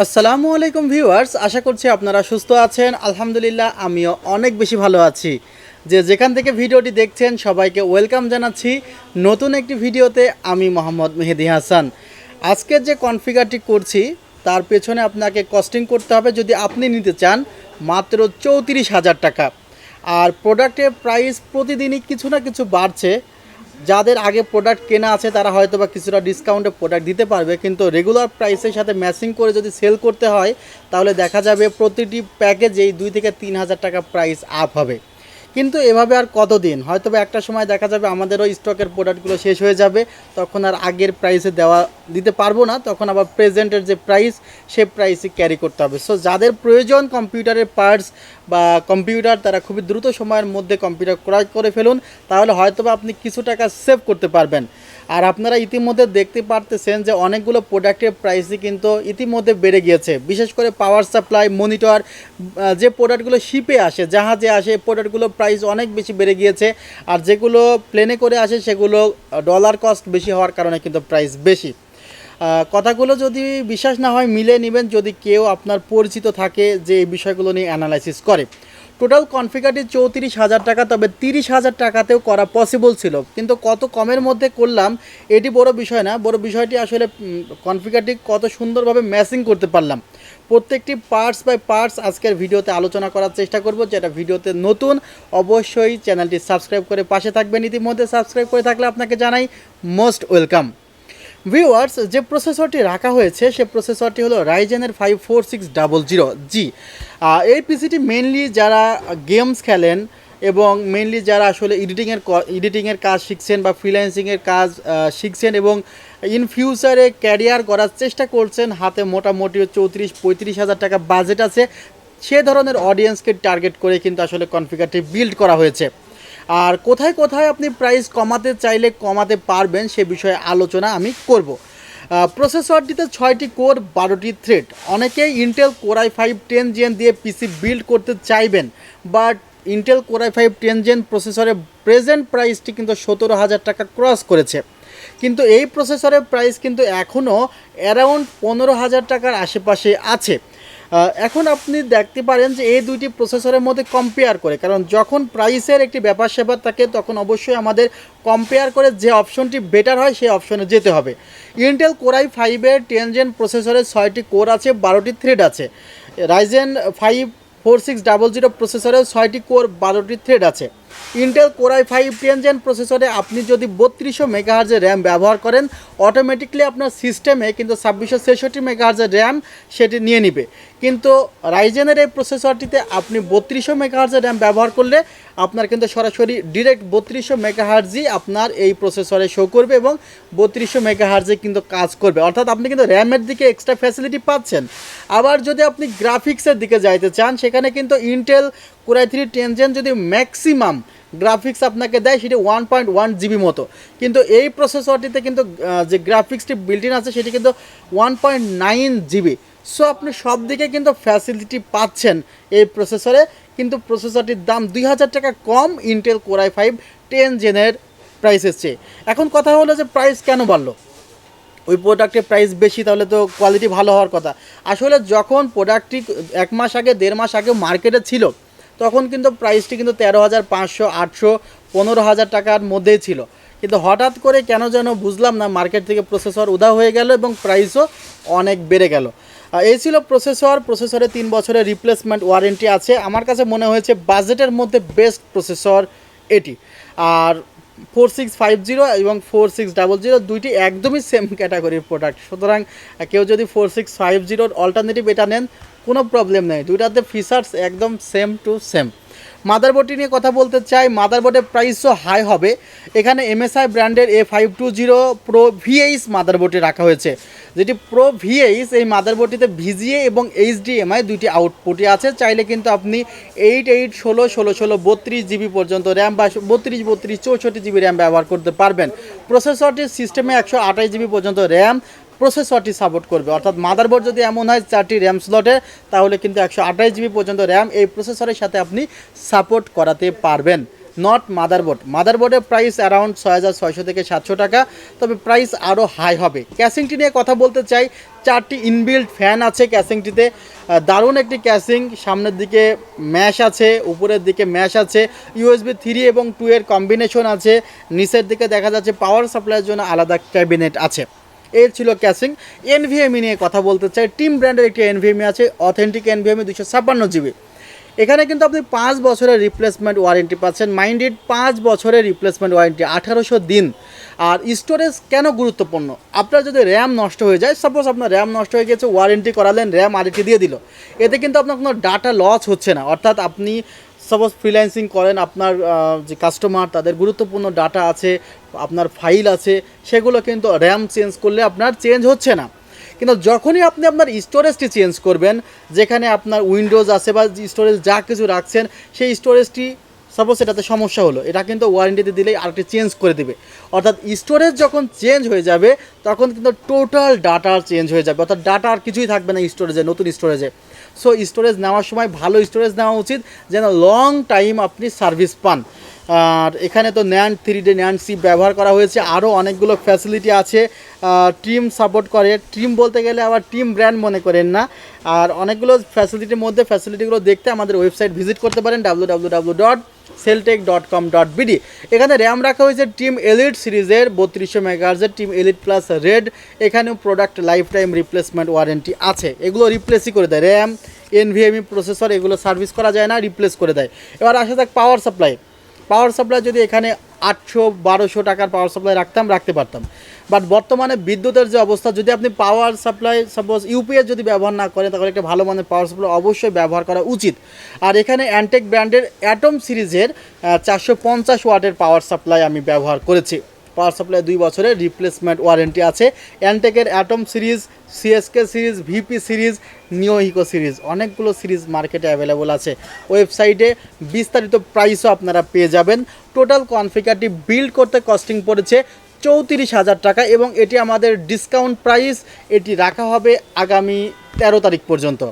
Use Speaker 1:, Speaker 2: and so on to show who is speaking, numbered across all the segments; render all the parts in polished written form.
Speaker 1: আসসালামু আলাইকুম ভিউয়ার্স, আশা করছি আপনারা সুস্থ আছেন। আলহামদুলিল্লাহ আমিও অনেক বেশি ভালো আছি। যেখান থেকে ভিডিওটি দেখছেন সবাইকে ওয়েলকাম জানাচ্ছি নতুন একটি ভিডিওতে। আমি মোহাম্মদ মেহেদি হাসান। আজকের যে কনফিগারটি করছি তার পেছনে আপনাকে কস্টিং করতে হবে যদি আপনি নিতে চান মাত্র ৩৪,০০০ টাকা। আর প্রোডাক্টের প্রাইস প্রতিদিনই কিছু না কিছু বাড়ছে। যাদের আগে প্রোডাক্ট কেনা আছে তারা হয়তো বা কিছুটা ডিসকাউন্টে প্রোডাক্ট দিতে পারবে, কিন্তু রেগুলার প্রাইসের সাথে ম্যাচিং করে যদি সেল করতে হয় তাহলে দেখা যাবে প্রতিটি প্যাকেজেই 2 থেকে 3,000 টাকা প্রাইস আপ হবে। কিন্তু এভাবে আর কতদিন, হয়তো বা একটা সময় দেখা যাবে আমাদেরও স্টকের প্রোডাক্টগুলো শেষ হয়ে যাবে, তখন আর আগের প্রাইসে দিতে পারবো না, তখন আবার প্রেজেন্টের যে প্রাইস সে প্রাইসই ক্যারি করতে হবে। সো যাদের প্রয়োজন কম্পিউটারের পার্টস বা কম্পিউটার, তারা খুবই দ্রুত সময়ের মধ্যে কম্পিউটার ক্রয় করে ফেলুন, তাহলে হয়তো বা আপনি কিছু টাকা সেভ করতে পারবেন। আর আপনারা ইতিমধ্যে দেখতে পারতেছেন যে অনেকগুলো প্রোডাক্টের প্রাইসই কিন্তু ইতিমধ্যে বেড়ে গিয়েছে। বিশেষ করে পাওয়ার সাপ্লাই, মনিটর, যে প্রোডাক্টগুলো শিপে আসে, জাহাজে আসে, প্রোডাক্টগুলো প্রাইস অনেক বেশি বেড়ে গিয়েছে। আর যেগুলো প্লেনে করে আসে সেগুলো ডলার কস্ট বেশি হওয়ার কারণে কিন্তু প্রাইস বেশি। কথাগুলো যদি বিশ্বাস না হয় মিলে নেবেন যদি কেউ আপনার পরিচিত থাকে যে এই বিষয়গুলো নিয়ে অ্যানালাইসিস করে। টোটাল কনফিগারটি ৩৪,০০০ টাকা, তবে ৩০,০০০ টাকাতেও করা পসিবল ছিল, কিন্তু কত কমের মধ্যে করলাম এটি বড় বিষয় না। বড় বিষয়টি আসলে কনফিগারটি কত সুন্দরভাবে ম্যাচিং করতে পারলাম। প্রত্যেকটি পার্টস বাই পার্টস আজকের ভিডিওতে আলোচনা করার চেষ্টা করব। যেটা ভিডিওতে নতুন, অবশ্যই চ্যানেলটি সাবস্ক্রাইব করে পাশে থাকবেন। ইতিমধ্যে সাবস্ক্রাইব করে থাকলে আপনাকে জানাই মোস্ট ওয়েলকাম। ভিউয়ার্স, যে প্রসেসরটি রাখা হয়েছে সে প্রসেসরটি হলো রাইজেনের 54600G। এই পিসিটি মেনলি যারা গেমস খেলেন এবং মেনলি যারা আসলে এডিটিংয়ের কাজ শিখছেন বা ফ্রিল্যান্সিংয়ের কাজ শিখছেন এবং ইন ফিউচারে ক্যারিয়ার করার চেষ্টা করছেন, হাতে মোটামুটি 34-35,000 টাকা বাজেট আছে, সে ধরনের অডিয়েন্সকে টার্গেট করে কিন্তু আসলে কনফিগারটি বিল্ড করা হয়েছে। আর কোথায় কোথায় আপনি প্রাইস কমাতে চাইলে কমাতে পারবেন সে বিষয়ে আলোচনা আমি করব। প্রসেসরটিতে 6টি কোর, 12টি থ্রেড। অনেকেই ইন্টেল কোর i5 10 জেন দিয়ে পিসি বিল্ড করতে চাইবেন, but Intel core i5 10 gen প্রসেসরের প্রেজেন্ট প্রাইসটি কিন্তু 17,000 টাকা ক্রস করেছে। কিন্তু এই প্রসেসরের প্রাইস কিন্তু এখনও অ্যারাউন্ড 15,000 টাকার আশেপাশে আছে। এখন আপনি দেখতে পারেন যে এই দুইটি প্রসেসরের মধ্যে কম্পেয়ার করে, কারণ যখন প্রাইসের একটি ব্যাপার স্যাপার থাকে তখন অবশ্যই আমাদের কম্পেয়ার করে যে অপশনটি বেটার হয় সেই অপশনে যেতে হবে। ইন্টেল কোর i5-এর 10 জেন প্রসেসরের 6টি কোর আছে, 12টি থ্রেড আছে। রাইজেন 54600 প্রসেসরের 6টি কোর, 12টি থ্রেড আছে। ইন্টেল কোর i5 10 জেন প্রসেসরে আপনি যদি 3200 মেগাহার্জের র্যাম ব্যবহার করেন, অটোমেটিকলি আপনার সিস্টেমে কিন্তু 2666 মেগাহার্জের র্যাম সেটি নিয়ে নিবে। কিন্তু রাইজেনের এই প্রসেসরটিতে আপনি 3200 মেগাহার্জের র্যাম ব্যবহার করলে আপনার কিন্তু সরাসরি ডিরেক্ট 3200 মেগাহার্জই আপনার এই প্রসেসরে শো করবে এবং 3200 মেগাহার্জে কিন্তু কাজ করবে, অর্থাৎ আপনি কিন্তু র্যামের দিকে এক্সট্রা ফ্যাসিলিটি পাচ্ছেন। আবার যদি আপনি গ্রাফিক্সের দিকে যাইতে চান, সেখানে কিন্তু ইন্টেল কোর i3 10 জেন যদি ম্যাক্সিমাম গ্রাফিক্স আপনাকে দেয় সেটি 1.1 জিবি মতো, কিন্তু এই প্রসেসরটিতে কিন্তু যে গ্রাফিক্সটি বিল্ট ইন আছে সেটি কিন্তু 1.9 জিবি। সো আপনি সব দিকে কিন্তু ফ্যাসিলিটি পাচ্ছেন এই প্রসেসরে, কিন্তু প্রসেসরটির দাম 2,000 টাকা কম ইন্টেল কোর i5 10 জেনের প্রাইসের চেয়ে। এখন কথা হলো যে প্রাইস কেন বাড়লো? ওই প্রোডাক্টের প্রাইস বেশি, তাহলে তো কোয়ালিটি ভালো হওয়ার কথা। আসলে যখন প্রোডাক্টটি 1 মাস আগে, 1.5 মাস আগে মার্কেটে ছিল তখন কিন্তু প্রাইসটি কিন্তু 13,500, 800, 15,000 টাকার মধ্যেই ছিল। কিন্তু হঠাৎ করে কেন যেন বুঝলাম না, মার্কেট থেকে প্রসেসর উধাও হয়ে গেল এবং প্রাইসও অনেক বেড়ে গেল। এই ছিল প্রসেসরে 3 বছরের রিপ্লেসমেন্ট ওয়ারেন্টি আছে। আমার কাছে মনে হয়েছে বাজেটের মধ্যে বেস্ট প্রসেসর এটি। আর 4650 এবং 4600 দুইটি একদমই সেম ক্যাটাগরির প্রোডাক্ট, সুতরাং কেউ যদি 4650 অল্টারনেটিভ এটা নেন কোনো প্রবলেম নেই, দুইটাতে ফিচার্স একদম সেম টু সেম। মাদারবোর্ডটি নিয়ে কথা বলতে চাই। মাদারবোর্ডের প্রাইসও হাই হবে। এখানে MSI ব্র্যান্ডের A520 প্রো VH মাদারবোর্ডটি রাখা হয়েছে, যেটি প্রো VH। এই মাদারবোর্ডটিতে VGA এবং HDMI দুইটি আউটপুটই আছে। চাইলে কিন্তু আপনি 8, 8, 16, 16, 16, 32 জিবি পর্যন্ত র্যাম বা 32, 32, 64 জিবি র্যাম ব্যবহার করতে পারবেন। প্রসেসরটির সিস্টেমে 128 জিবি পর্যন্ত র্যাম প্রসেসরটি সাপোর্ট করবে, অর্থাৎ মাদারবোর্ড যদি এমন হয় 4টি র্যাম স্লটে, তাহলে কিন্তু 128 জিবি পর্যন্ত র্যাম এই প্রসেসরের সাথে আপনি সাপোর্ট করাতে পারবেন। Not motherboard. মাদারবোর্ডের প্রাইস অ্যারাউন্ড 6600 থেকে 700 টাকা, তবে প্রাইস আরও হাই হবে। ক্যাসিংটি নিয়ে কথা বলতে চাই, 4টি ইনবিল্ট ফ্যান আছে ক্যাসিংটিতে, দারুণ একটি ক্যাসিং। সামনের দিকে ম্যাশ আছে, উপরের দিকে ম্যাশ আছে, USB 3 এবং 2 এর কম্বিনেশন আছে, নিচের দিকে দেখা যাচ্ছে পাওয়ার সাপ্লাইয়ের জন্য আলাদা ক্যাবিনেট আছে। এই ছিল ক্যাসিং। NVMe নিয়ে কথা বলতে চাই, টিম ব্র্যান্ডের একটি NVMe আছে, অথেন্টিক NVMe 256 GB। এখানে কিন্তু আপনি 5 বছরের রিপ্লেসমেন্ট ওয়ারেন্টি পাচ্ছেন, মাইন্ডেড 5 বছরের রিপ্লেসমেন্ট ওয়ারেন্টি, 1800 দিন। আর স্টোরেজ কেন গুরুত্বপূর্ণ, আপনার যদি র্যাম নষ্ট হয়ে যায়, সাপোজ আপনার র্যাম নষ্ট হয়ে গেছে, ওয়ারেন্টি করালেন, র্যাম আরেকটি দিয়ে দিল, এতে কিন্তু আপনার কোনো ডাটা লস হচ্ছে না। অর্থাৎ আপনি সাপোজ ফ্রিল্যান্সিং করেন, আপনার যে কাস্টমার তাদের গুরুত্বপূর্ণ ডাটা আছে, আপনার ফাইল আছে, সেগুলো কিন্তু র্যাম চেঞ্জ করলে আপনার চেঞ্জ হচ্ছে না। কিন্তু যখনই আপনি আপনার স্টোরেজটি চেঞ্জ করবেন, যেখানে আপনার উইন্ডোজ আছে বা স্টোরেজ যা কিছু রাখছেন, সেই স্টোরেজটি সাপোজ এটাতে সমস্যা হলো, এটা কিন্তু ওয়ারেন্টিতে দিলেই আরেকটি চেঞ্জ করে দেবে। অর্থাৎ স্টোরেজ যখন চেঞ্জ হয়ে যাবে তখন কিন্তু টোটাল ডাটা চেঞ্জ হয়ে যাবে, অর্থাৎ ডাটা আর কিছুই থাকবে না স্টোরেজে, নতুন স্টোরেজে। সো স্টোরেজ নেওয়ার সময় ভালো স্টোরেজ নেওয়া উচিত, যেন লং টাইম আপনি সার্ভিস পান। আর এখানে তো NAND 3D NAND C ব্যবহার করা হয়েছে, আরও অনেকগুলো ফ্যাসিলিটি আছে, টিম সাপোর্ট করে। টিম বলতে গেলে আবার টিম ব্র্যান্ড মনে করেন না। আর অনেকগুলো ফ্যাসিলিটির মধ্যে ফ্যাসিলিটিগুলো দেখতে আমাদের ওয়েবসাইট ভিজিট করতে পারেন www.celltech.com.bd। এখানে র্যাম রাখা হয়েছে টিম এলিট সিরিজের 3200 মেগাহার্জের টিম এলিট প্লাস রেড। এখানেও product life time replacement warranty আছে, এগুলো রিপ্লেসই করে দেয়। র্যাম, NVMe প্রসেসর এগুলো সার্ভিস করা যায় না, রিপ্লেস করে দেয়। এবার আসা যাক পাওয়ার সাপ্লাই। পাওয়ার সাপ্লাই যদি এখানে 800-1200 টাকার পাওয়ার সাপ্লাই রাখতে পারতাম, বাট বর্তমানে বিদ্যুতের যে অবস্থা, যদি আপনি পাওয়ার সাপ্লাই সাপোজ UPS যদি ব্যবহার না করেন, তাহলে একটা ভালো মানের পাওয়ার সাপ্লাই অবশ্যই ব্যবহার করা উচিত। আর এখানে অ্যান্টেক ব্র্যান্ডের অ্যাটম সিরিজের 450 ওয়াটের পাওয়ার সাপ্লাই আমি ব্যবহার করেছি। পাওয়ার সাপ্লাই 2 বছরের রিপ্লেসমেন্ট ওয়ারেন্টি আছে। অ্যান্টেকের Atom series, CSK series, VP series, নিওহিকো সিরিজ, অনেকগুলো সিরিজ মার্কেটে অ্যাভেলেবল আছে। ওয়েবসাইটে বিস্তারিত প্রাইসও আপনারা পেয়ে যাবেন। টোটাল কনফিগারটি বিল্ড করতে কস্টিং পড়েছে 34,000 টাকা, এবং এটি আমাদের ডিসকাউন্ট প্রাইস। এটি রাখা হবে আগামী 13 তারিখ পর্যন্ত।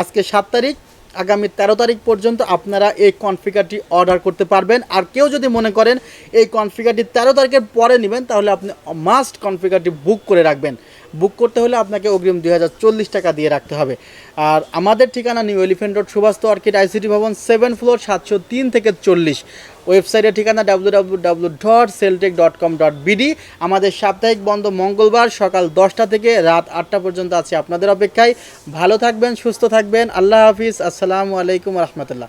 Speaker 1: আজকে 7 তারিখ, আগামী 13 তারিখ পর্যন্ত আপনারা এই কনফিগারটি অর্ডার করতে পারবেন। আর কেউ যদি মনে করেন এই কনফিগারটি 13 তারিখের পরে নেবেন, তাহলে আপনি মাস্ট কনফিগারটি বুক করে রাখবেন। বুক করতে হলে আপনাকে অগ্রিম 2040 টাকা দিয়ে রাখতে হবে। আর আমাদের ঠিকানা New Elephant Road, Subastu orchid ICT ভবন, 7 ফ্লোর, 703 থেকে 40। ওয়েবসাইটের ঠিকানা www.celltech.com.bd। আমাদের সাপ্তাহিক বন্ধ মঙ্গলবার সকাল 10টা থেকে রাত 8টা পর্যন্ত আছে আপনাদের অপেক্ষায়। ভালো থাকবেন, সুস্থ থাকবেন, আল্লাহ হাফিজ, আসসালামু আলাইকুম রহমতুল্লাহ।